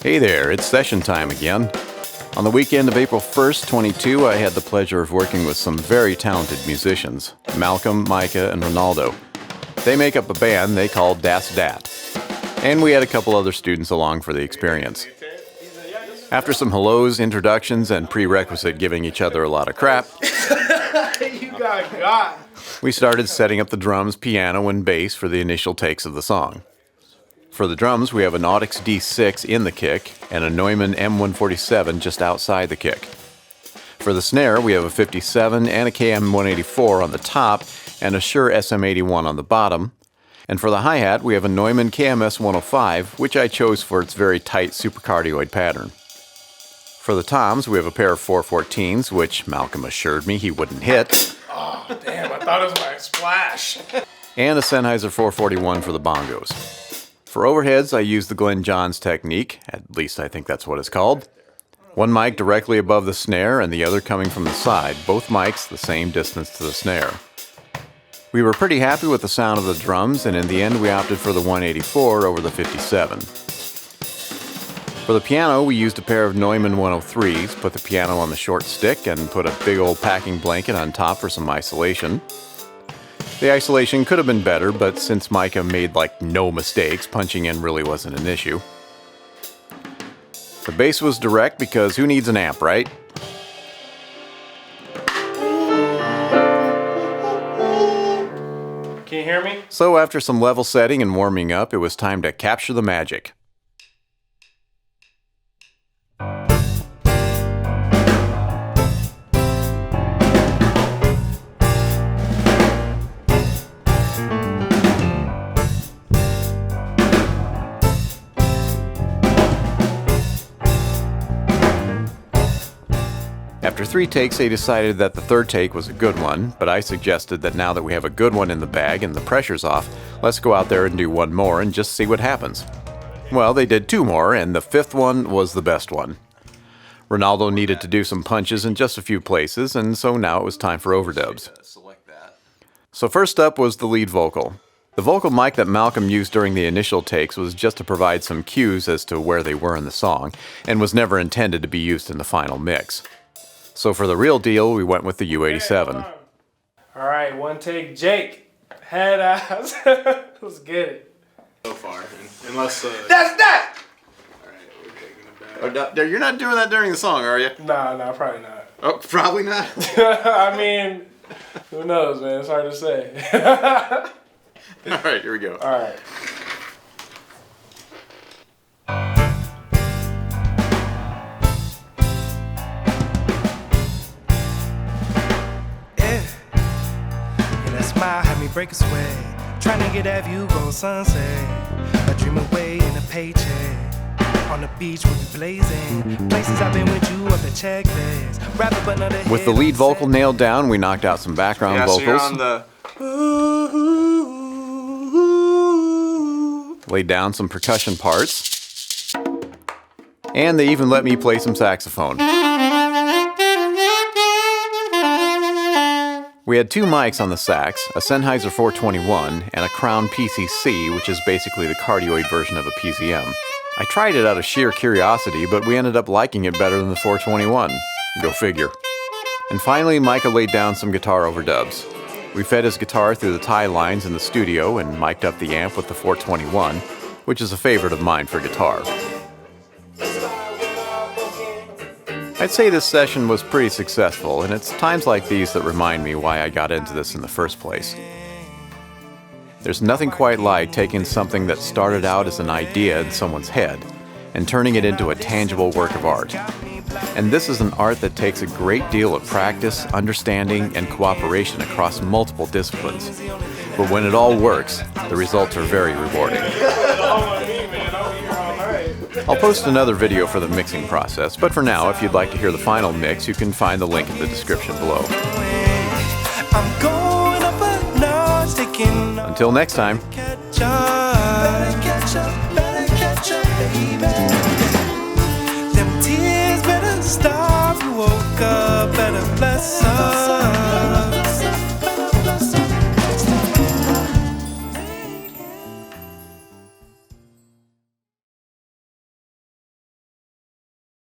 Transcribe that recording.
Hey there, it's session time again. On the weekend of April 1st, 22, I had the pleasure of working with some very talented musicians, Malcolm, Micah, and Ronaldo. They make up a band they call Das Dat. And we had a couple other students along for the experience. After some hellos, introductions, and prerequisite giving each other a lot of crap, You got. we started setting up the drums, piano, and bass for the initial takes of the song. For the drums, we have an Audix D6 in the kick and a Neumann M147 just outside the kick. For the snare, we have a 57 and a KM184 on the top and a Shure SM81 on the bottom. And for the hi-hat, we have a Neumann KMS105, which I chose for its very tight supercardioid pattern. For the toms, we have a pair of 414s, which Malcolm assured me he wouldn't hit, Oh, damn, I thought it was my splash. and a Sennheiser 441 for the bongos. For overheads, I used the Glenn Johns technique, at least I think that's what it's called. One mic directly above the snare and the other coming from the side, both mics the same distance to the snare. We were pretty happy with the sound of the drums, and in the end we opted for the 184 over the 57. For the piano, we used a pair of Neumann 103s, put the piano on the short stick, and put a big old packing blanket on top for some isolation. The isolation could have been better, but since Micah made no mistakes, punching in really wasn't an issue. The bass was direct because who needs an amp, right? Can you hear me? So after some level setting and warming up, it was time to capture the magic. After 3 takes, they decided that the third take was a good one, but I suggested that now that we have a good one in the bag and the pressure's off, let's go out there and do one more and just see what happens. Well, they did 2 more, and the 5th one was the best one. Ronaldo needed to do some punches in just a few places, and so now it was time for overdubs. So first up was the lead vocal. The vocal mic that Malcolm used during the initial takes was just to provide some cues as to where they were in the song, and was never intended to be used in the final mix. So for the real deal, we went with the U87. All right, one take, Jake. Head ass. Let's get it. So far, unless That's that! all right, we're taking it back. You're not doing that during the song, are you? Nah, probably not. Oh, probably not. I mean, who knows, man? It's hard to say. All right, here we go. All right. Smile had me break a sweat. Trying to get that view on sunset. I dream away in a paycheck. On the beach we'll be blazing. Places I've been with you up the checklist. Rapper but not a With the lead vocal nailed down, we knocked out some background Yeah, so you're vocals, on the laid down some percussion parts, and they even let me play some saxophone. We had 2 mics on the sax, a Sennheiser 421 and a Crown PCC, which is basically the cardioid version of a PZM. I tried it out of sheer curiosity, but we ended up liking it better than the 421. Go figure. And finally, Micah laid down some guitar overdubs. We fed his guitar through the tie lines in the studio and mic'd up the amp with the 421, which is a favorite of mine for guitar. I'd say this session was pretty successful, and it's times like these that remind me why I got into this in the first place. There's nothing quite like taking something that started out as an idea in someone's head and turning it into a tangible work of art. And this is an art that takes a great deal of practice, understanding, and cooperation across multiple disciplines. But when it all works, the results are very rewarding. I'll post another video for the mixing process, but for now, if you'd like to hear the final mix, you can find the link in the description below. Until next time. Them tears better stop. You woke up, better bless up.